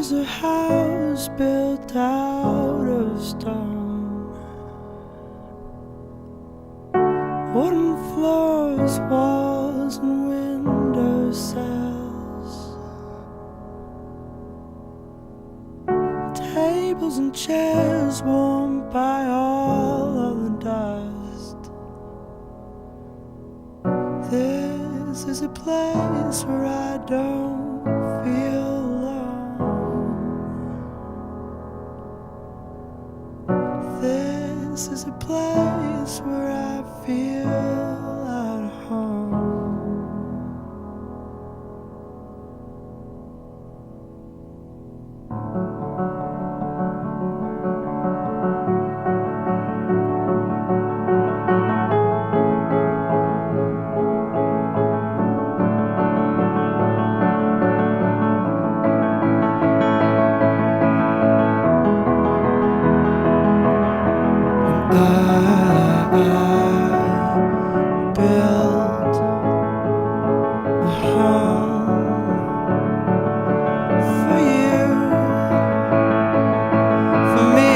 There's a house built out of stone, wooden floors, walls and window sills, tables and chairs warmed by all of the dust. This is a place where I don't feel alone. This is a place where I feel at home. I built a home for you, for me,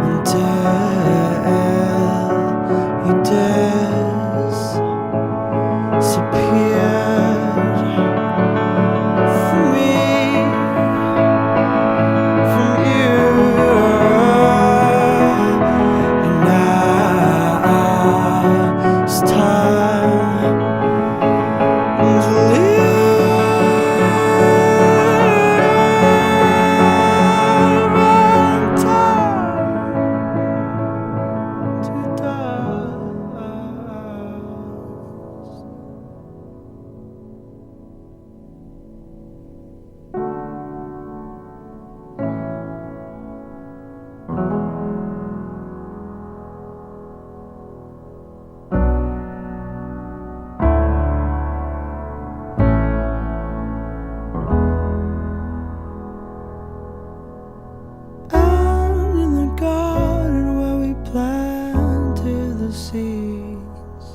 until you disappeared from me, from you. It's time to live and time to dust. Planted the seeds.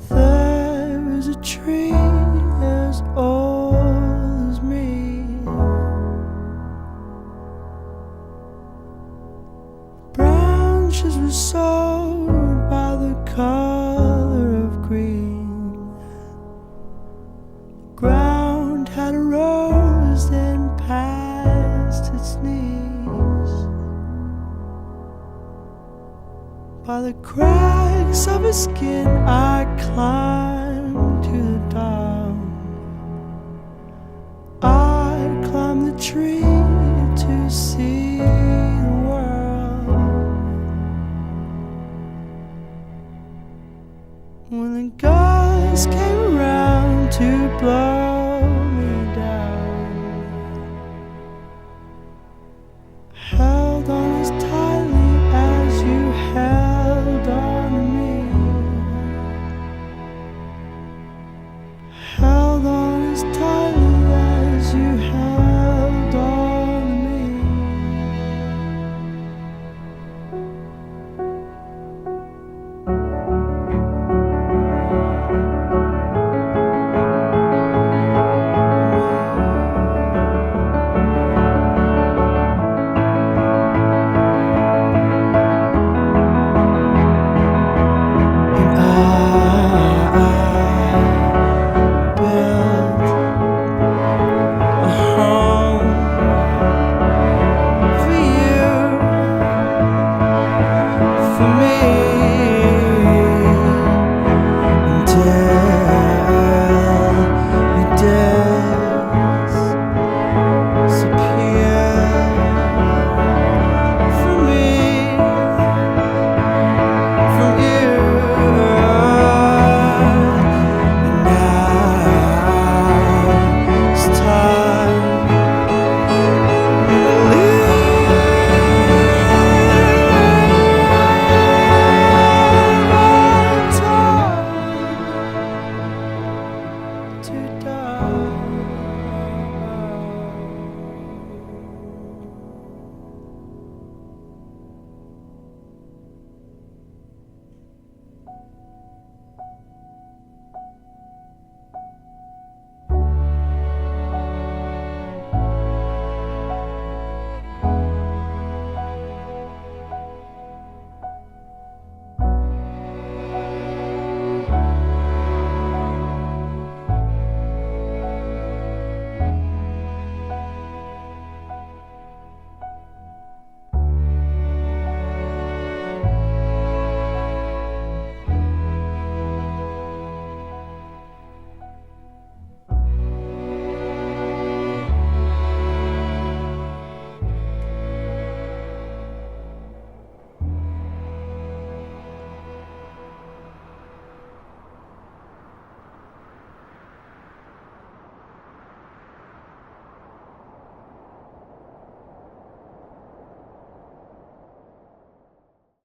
There is a tree as old as me. Branches were sold by the color of green. The ground had a rose then past its knees. By the cracks of his skin I climbed to the dawn. I climbed the tree to see the world. When the gust came around to blow